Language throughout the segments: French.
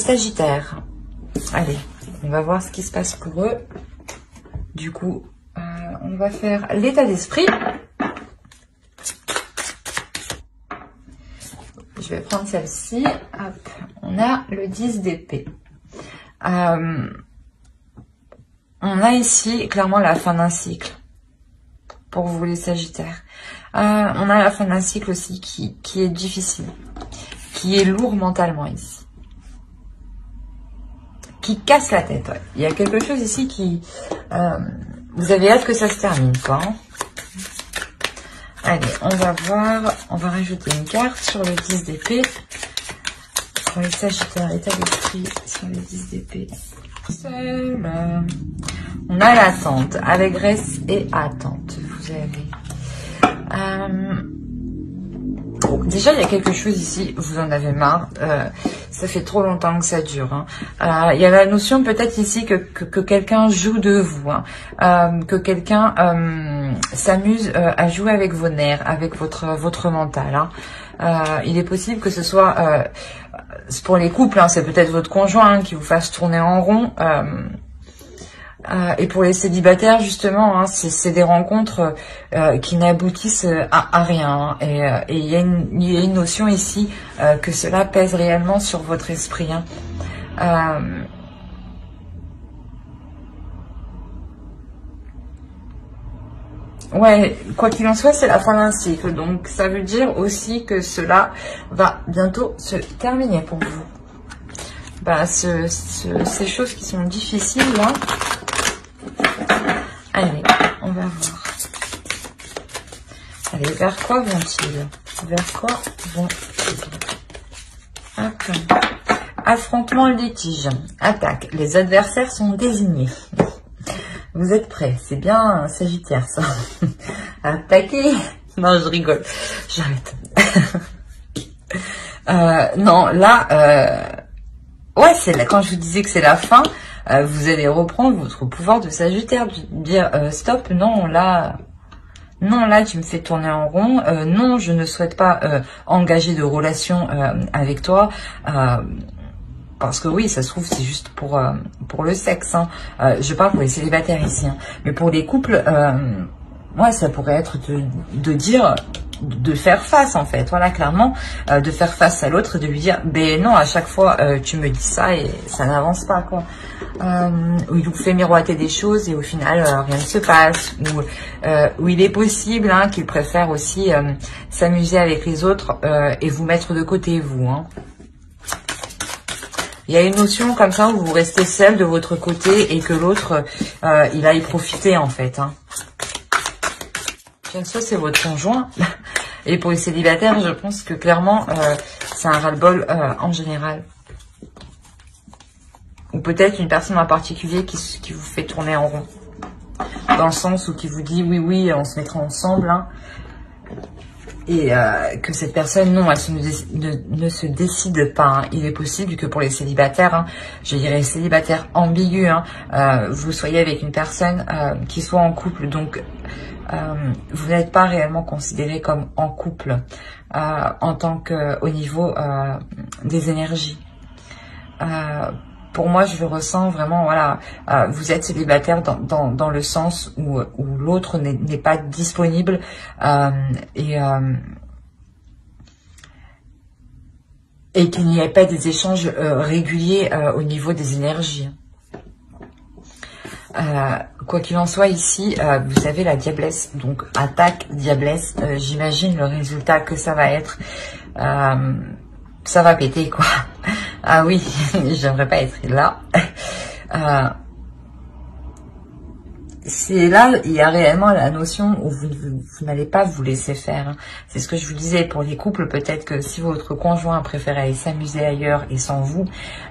Sagittaire. Allez, on va voir ce qui se passe pour eux. Du coup, on va faire l'état d'esprit. Je vais prendre celle-ci. Hop, on a le 10 d'épée. On a ici clairement la fin d'un cycle pour vous les Sagittaires. On a la fin d'un cycle aussi qui est difficile, qui est lourd mentalement ici, qui casse la tête. Ouais. Il y a quelque chose ici qui... vous avez hâte que ça se termine, quoi. Hein. Allez, on va voir, on va rajouter une carte sur le 10 d'épée. Pour les Sagittaires, état d'esprit sur le 10 d'épée. Seul. On a l'attente, allégresse et attente. Vous avez... Bon, déjà, il y a quelque chose ici, vous en avez marre. Ça fait trop longtemps que ça dure. Hein. Il y a la notion peut-être ici que quelqu'un joue de vous. Hein. Que quelqu'un s'amuse à jouer avec vos nerfs, avec votre mental. Hein. Il est possible que ce soit... pour les couples, hein, c'est peut-être votre conjoint qui vous fasse tourner en rond. Et pour les célibataires, justement, hein, c'est des rencontres qui n'aboutissent à rien. Hein, et il y a une notion ici que cela pèse réellement sur votre esprit. Hein. Ouais, quoi qu'il en soit, c'est la fin d'un cycle. Donc, ça veut dire aussi que cela va bientôt se terminer pour vous. Bah, ces choses qui sont difficiles, là. Allez, on va voir. Allez, vers quoi vont-ils? Vers quoi vont-ils? Hop. Affrontement, litige, attaque. Les adversaires sont désignés. Vous êtes prêts? C'est bien Sagittaire, ça. Attaquer? Non, je rigole. J'arrête. Non, là... ouais, c'est là, quand je vous disais que c'est la fin... vous allez reprendre votre pouvoir de Sagittaire, dire stop, non là tu me fais tourner en rond, non je ne souhaite pas engager de relation avec toi, parce que oui ça se trouve c'est juste pour le sexe, hein. Je parle pour les célibataires ici, hein. Mais pour les couples, ouais ça pourrait être de dire... de faire face en fait, voilà clairement, de faire face à l'autre, de lui dire ben non à chaque fois tu me dis ça et ça n'avance pas quoi, où il vous fait miroiter des choses et au final rien ne se passe, où il est possible hein, qu'il préfère aussi s'amuser avec les autres et vous mettre de côté vous, hein. Il y a une notion comme ça où vous restez seul de votre côté et que l'autre il aille profiter en fait, hein. Bien sûr, c'est votre conjoint. Et pour les célibataires, je pense que clairement, c'est un ras-le-bol en général. Ou peut-être une personne en particulier qui vous fait tourner en rond. Dans le sens où qui vous dit oui, oui, on se mettra ensemble. Hein. Et que cette personne, non, elle ne se décide pas. Hein. Il est possible que pour les célibataires, hein, je dirais célibataires ambigus, hein, vous soyez avec une personne qui soit en couple. Donc... vous n'êtes pas réellement considéré comme en couple en tant que au niveau des énergies. Pour moi, je le ressens vraiment, voilà, vous êtes célibataire dans le sens où l'autre n'est pas disponible et qu'il n'y ait pas des échanges réguliers au niveau des énergies. Quoi qu'il en soit ici, vous avez la diablesse, donc attaque, diablesse, j'imagine le résultat que ça va être, ça va péter quoi. Ah oui, j'aimerais pas être là. C'est là, il y a réellement la notion où vous n'allez pas vous laisser faire. Hein. C'est ce que je vous disais pour les couples, peut-être que si votre conjoint préfère aller s'amuser ailleurs et sans vous,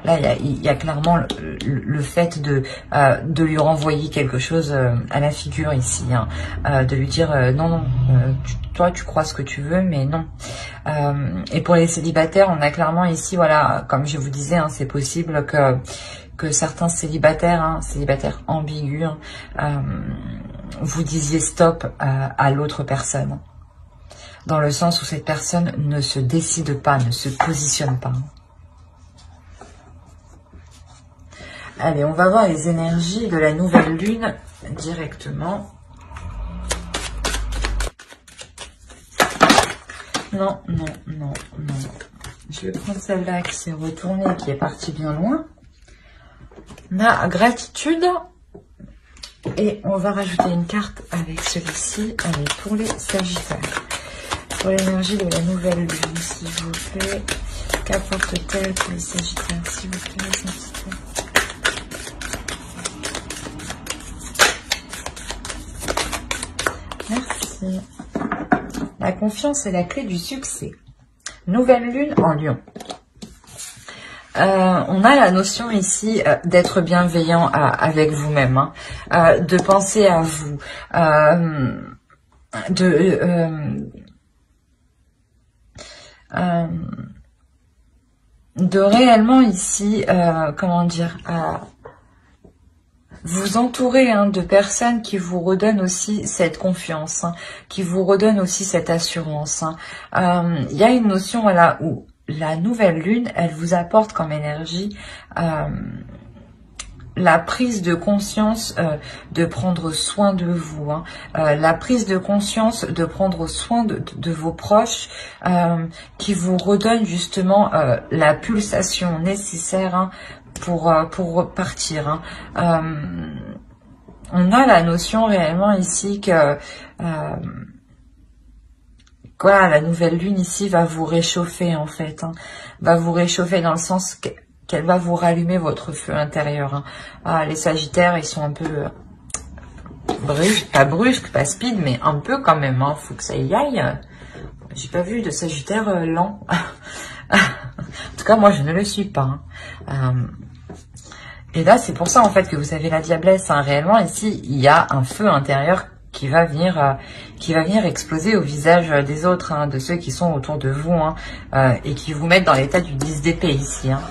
là il y a clairement le fait de lui renvoyer quelque chose à la figure ici, hein. De lui dire non, toi tu crois ce que tu veux, mais non. Et pour les célibataires, on a clairement ici, voilà, comme je vous disais, hein, c'est possible que certains célibataires, hein, célibataires ambigus, vous disiez stop à l'autre personne. Dans le sens où cette personne ne se décide pas, ne se positionne pas. Allez, on va voir les énergies de la nouvelle lune directement. Non, non, non, non. Je vais prendre celle-là qui s'est retournée, qui est partie bien loin. La gratitude. Et on va rajouter une carte avec celui-ci. Allez, pour les Sagittaires. Pour l'énergie de la nouvelle lune, s'il vous plaît. Qu'apporte-t-elle pour les Sagittaires, s'il vous plaît, les Sagittaires? Merci. La confiance est la clé du succès. Nouvelle lune en Lion. On a la notion ici d'être bienveillant avec vous-même, hein, de penser à vous, de réellement ici, comment dire, vous entourer de personnes qui vous redonnent aussi cette confiance, hein, qui vous redonnent aussi cette assurance. Hein. Y a une notion là où la nouvelle lune, elle vous apporte comme énergie la prise de conscience de prendre soin de vous, hein, la prise de conscience de prendre soin de vos proches, qui vous redonne justement la pulsation nécessaire, hein, pour repartir. Hein. On a la notion réellement ici que voilà, la nouvelle lune ici va vous réchauffer en fait, hein, va vous réchauffer dans le sens qu'elle va vous rallumer votre feu intérieur. Hein. Ah, les Sagittaires, ils sont un peu brusques, pas speed, mais un peu quand même. Hein. Faut que ça y aille. J'ai pas vu de Sagittaire lent. En tout cas, moi, je ne le suis pas. Hein. Et là, c'est pour ça en fait que vous avez la diablesse. Hein. Réellement, ici, il y a un feu intérieur qui va venir exploser au visage des autres, hein, de ceux qui sont autour de vous, hein, et qui vous mettent dans l'état du 10 d'épée ici. Hein.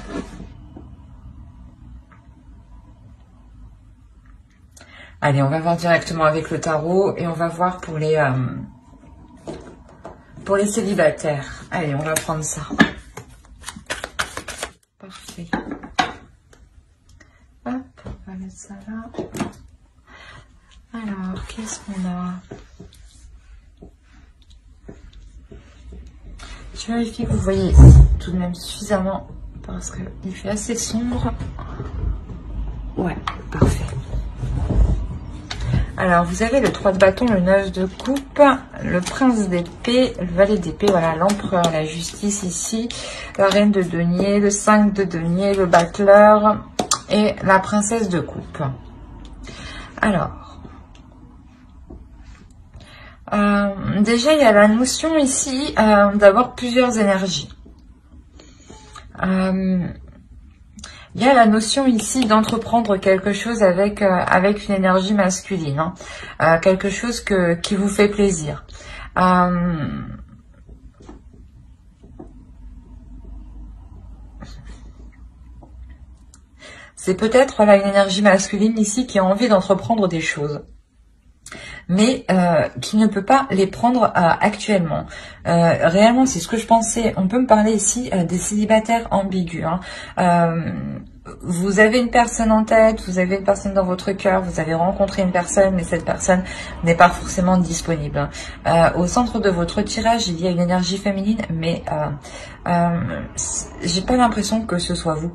Allez, on va voir directement avec le tarot et on va voir pour les célibataires. Allez, on va prendre ça. Parfait. Hop, on va mettre ça là. Alors, qu'est-ce qu'on a? Je vérifie que vous voyez tout de même suffisamment parce qu'il fait assez sombre. Ouais, parfait. Alors, vous avez le 3 de bâton, le 9 de coupe, le prince d'épée, le valet d'épée, voilà, l'empereur, la justice ici, la reine de denier, le 5 de denier, le battleur et la princesse de coupe. Alors, déjà, il y a la notion ici d'avoir plusieurs énergies. Il y a la notion ici d'entreprendre quelque chose avec une énergie masculine, hein, quelque chose qui vous fait plaisir. C'est peut-être là une énergie masculine ici qui a envie d'entreprendre des choses, mais qui ne peut pas les prendre actuellement. Réellement, c'est ce que je pensais. On peut me parler ici des célibataires ambigus. Hein. Vous avez une personne en tête, vous avez une personne dans votre cœur, vous avez rencontré une personne, mais cette personne n'est pas forcément disponible. Au centre de votre tirage, il y a une énergie féminine, mais j'ai pas l'impression que ce soit vous.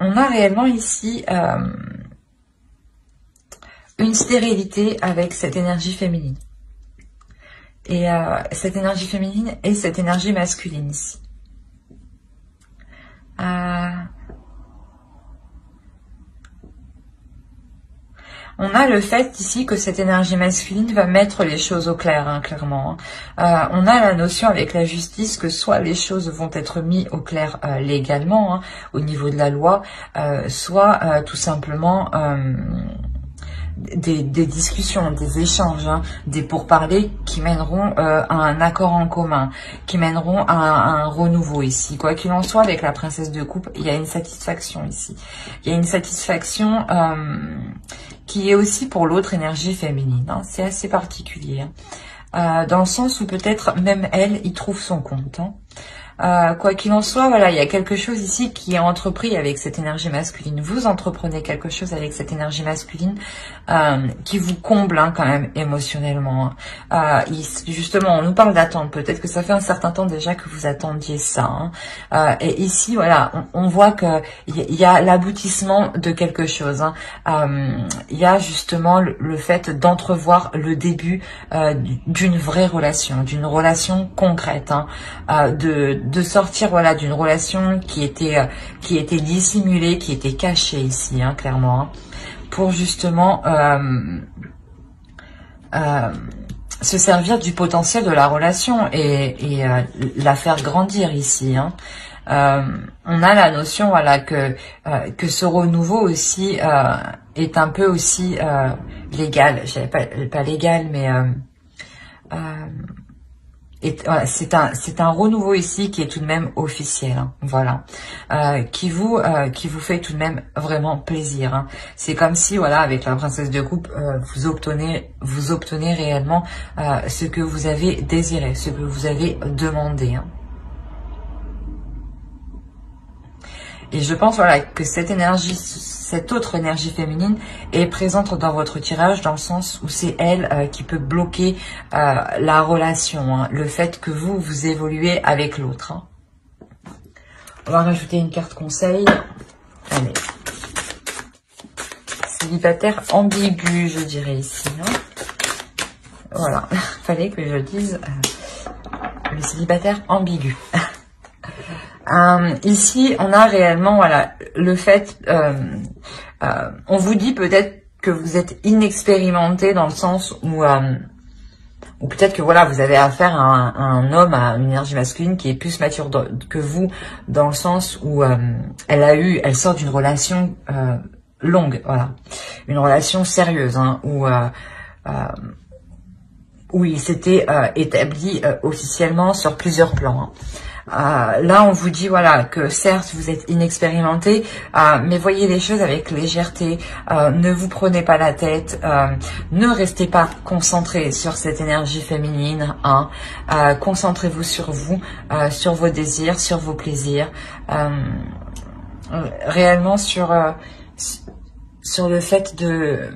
On a réellement ici une stérilité avec cette énergie féminine. Et cette énergie féminine et cette énergie masculine ici. On a le fait ici que cette énergie masculine va mettre les choses au clair, hein, clairement. Hein. On a la notion avec la justice que soit les choses vont être mises au clair légalement, hein, au niveau de la loi, soit tout simplement des discussions, des échanges, hein, des pourparlers qui mèneront à un accord en commun, qui mèneront à un renouveau ici. Quoi qu'il en soit, avec la princesse de coupe, il y a une satisfaction ici. Il y a une satisfaction qui est aussi pour l'autre énergie féminine. Hein. C'est assez particulier. Hein. Dans le sens où peut-être même elle y trouve son compte. Hein. Quoi qu'il en soit, voilà, il y a quelque chose ici qui est entrepris avec cette énergie masculine. Vous entreprenez quelque chose avec cette énergie masculine qui vous comble hein, quand même émotionnellement. Justement, on nous parle d'attente. Peut-être que ça fait un certain temps déjà que vous attendiez ça. Hein. Et ici, voilà, on voit que il y a l'aboutissement de quelque chose. Hein. Il y a justement le fait d'entrevoir le début d'une vraie relation, d'une relation concrète, hein, de sortir voilà d'une relation qui était dissimulée, qui était cachée ici, hein, clairement, hein, pour justement se servir du potentiel de la relation et la faire grandir ici. Hein. On a la notion voilà que ce renouveau aussi est un peu aussi légal, pas légal mais voilà, c'est un renouveau ici qui est tout de même officiel, hein, voilà, qui vous fait tout de même vraiment plaisir. Hein. C'est comme si voilà avec la princesse de coupe vous obtenez réellement ce que vous avez désiré, ce que vous avez demandé. Hein. Et je pense voilà que cette énergie, cette autre énergie féminine est présente dans votre tirage dans le sens où c'est elle qui peut bloquer la relation, hein, le fait que vous évoluez avec l'autre. Hein. On va rajouter une carte conseil. Allez. Célibataire ambigu, je dirais ici. Hein. Voilà, fallait que je dise le célibataire ambigu. Ici, on a réellement voilà le fait, on vous dit peut-être que vous êtes inexpérimenté dans le sens où peut-être que voilà vous avez affaire à un homme, à une énergie masculine qui est plus mature que vous, dans le sens où elle sort d'une relation longue, voilà, une relation sérieuse, hein, où il s'était établi officiellement sur plusieurs plans. Hein. Là, on vous dit voilà que certes vous êtes inexpérimenté, mais voyez les choses avec légèreté. Ne vous prenez pas la tête, ne restez pas concentré sur cette énergie féminine. Hein. Concentrez-vous sur vous, sur vos désirs, sur vos plaisirs, réellement sur le fait de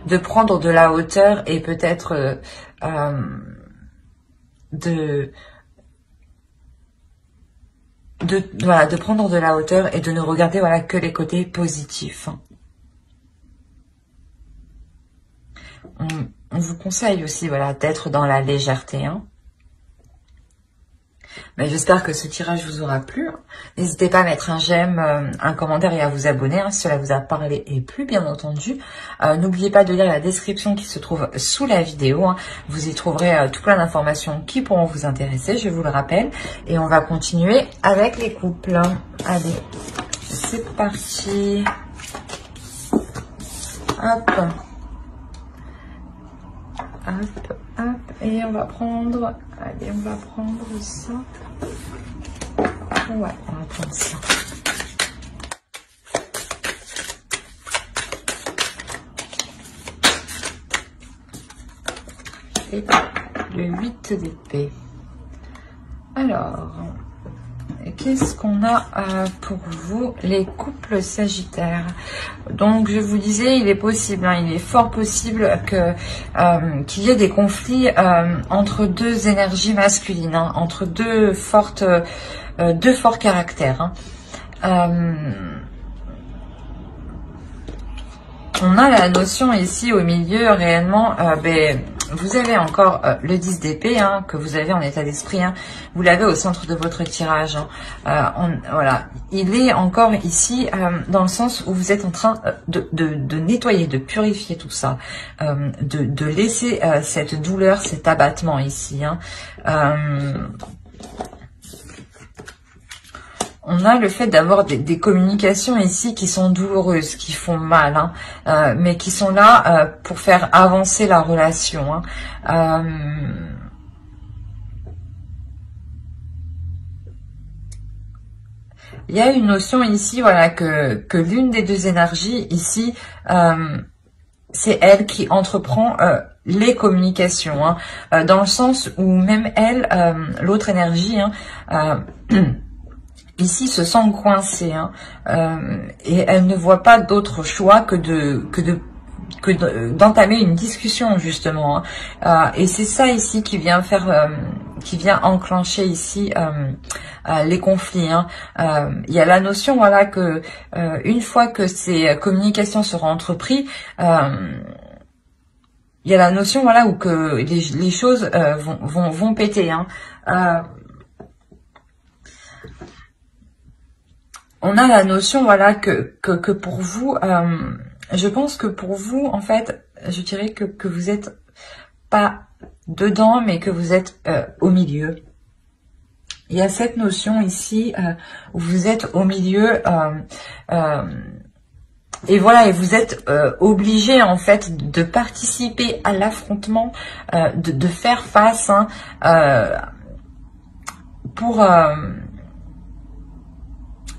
de prendre de la hauteur et peut-être de prendre de la hauteur et de ne regarder voilà que les côtés positifs. On vous conseille aussi voilà d'être dans la légèreté. Hein. Mais j'espère que ce tirage vous aura plu. N'hésitez pas à mettre un j'aime, un commentaire et à vous abonner hein, si cela vous a parlé et plu, bien entendu. N'oubliez pas de lire la description qui se trouve sous la vidéo. Hein. Vous y trouverez tout plein d'informations qui pourront vous intéresser, je vous le rappelle. Et on va continuer avec les couples. Allez, c'est parti. Hop. Hop, hop. Et on va prendre... Allez, on va prendre ça. Ouais, on va prendre ça. Et le 8 d'épée. Alors, qu'est-ce qu'on a pour vous, les couples sagittaires? Donc, je vous disais, il est possible, hein, il est fort possible que qu'il y ait des conflits entre deux énergies masculines, hein, entre deux forts caractères. Hein. On a la notion ici au milieu réellement, vous avez encore le 10 d'épée hein, que vous avez en état d'esprit, hein, vous l'avez au centre de votre tirage. Hein. Voilà, il est encore ici dans le sens où vous êtes en train de nettoyer, de purifier tout ça, de laisser cette douleur, cet abattement ici. Hein. On a le fait d'avoir des communications ici qui sont douloureuses, qui font mal, hein, mais qui sont là pour faire avancer la relation. Hein. Il y a une notion ici, voilà, que l'une des deux énergies ici, c'est elle qui entreprend les communications, hein, dans le sens où même elle, l'autre énergie, hein, ici se sent coincée, hein, et elle ne voit pas d'autre choix que d'entamer une discussion justement, hein. Et c'est ça ici qui vient faire, qui vient enclencher ici les conflits, hein. Il y a la notion, voilà, que une fois que ces communications seront entreprises, il y a la notion, voilà, où que les choses vont péter, hein. On a la notion, voilà, que pour vous, je pense que pour vous, en fait, je dirais que vous êtes pas dedans, mais que vous êtes au milieu. Il y a cette notion ici où vous êtes au milieu, et voilà, et vous êtes obligé en fait de participer à l'affrontement, de faire face, hein, pour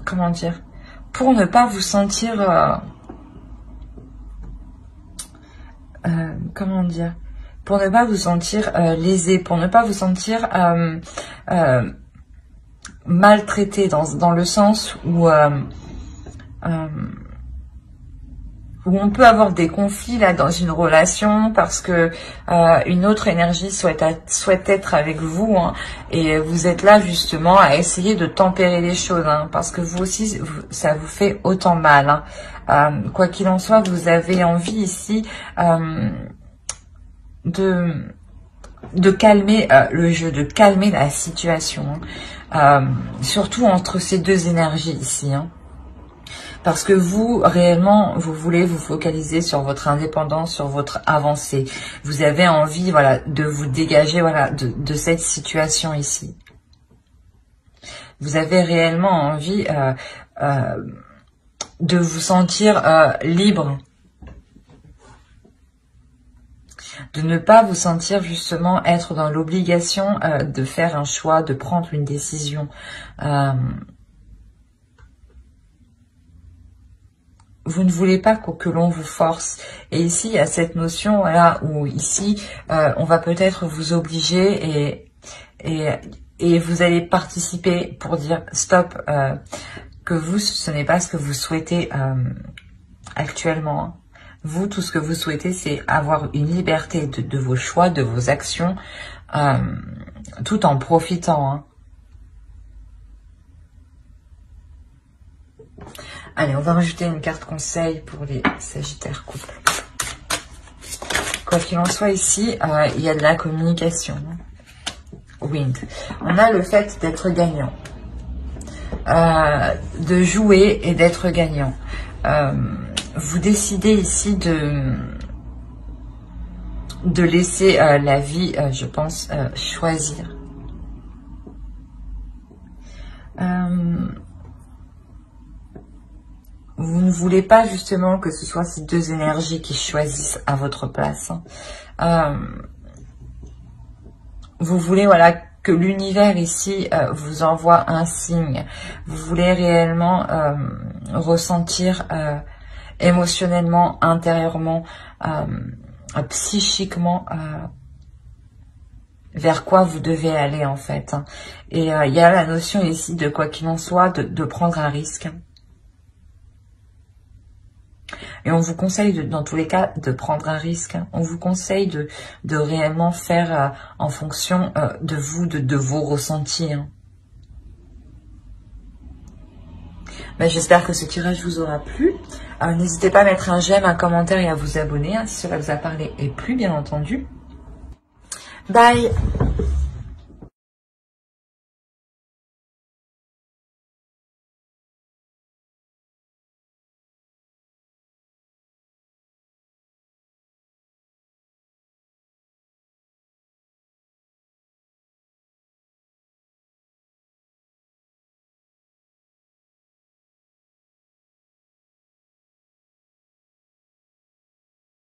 comment dire, pour ne pas vous sentir comment dire, pour ne pas vous sentir lésé, pour ne pas vous sentir maltraité, dans le sens où on peut avoir des conflits là dans une relation parce que une autre énergie souhaite être avec vous, hein, et vous êtes là justement à essayer de tempérer les choses, hein, parce que vous aussi ça vous fait autant mal, hein. Quoi qu'il en soit, vous avez envie ici de calmer le jeu, de calmer la situation, hein, surtout entre ces deux énergies ici, hein. Parce que vous, réellement, vous voulez vous focaliser sur votre indépendance, sur votre avancée. Vous avez envie, voilà, de vous dégager, voilà, de cette situation ici. Vous avez réellement envie de vous sentir libre. De ne pas vous sentir justement être dans l'obligation de faire un choix, de prendre une décision. Vous ne voulez pas que l'on vous force. Et ici, il y a cette notion, voilà, où ici, on va peut-être vous obliger et vous allez participer pour dire stop, que vous, ce n'est pas ce que vous souhaitez actuellement. Vous, tout ce que vous souhaitez, c'est avoir une liberté de vos choix, de vos actions, tout en profitant, hein. Allez, on va rajouter une carte conseil pour les Sagittaires couples. Quoi qu'il en soit, ici, il y a de la communication. Wind. On a le fait d'être gagnant. De jouer et d'être gagnant. Vous décidez ici de laisser la vie, je pense, choisir. Vous ne voulez pas justement que ce soit ces deux énergies qui choisissent à votre place, hein. Vous voulez, voilà, que l'univers ici vous envoie un signe. Vous voulez réellement ressentir émotionnellement, intérieurement, psychiquement, vers quoi vous devez aller en fait, hein. Et il y a la notion ici de quoi qu'il en soit, de prendre un risque. Et on vous conseille, dans tous les cas, de prendre un risque. On vous conseille de réellement faire en fonction de vous, de vos ressentis, hein. Ben, j'espère que ce tirage vous aura plu. N'hésitez pas à mettre un j'aime, un commentaire et à vous abonner, hein, si cela vous a parlé et plu, bien entendu. Bye!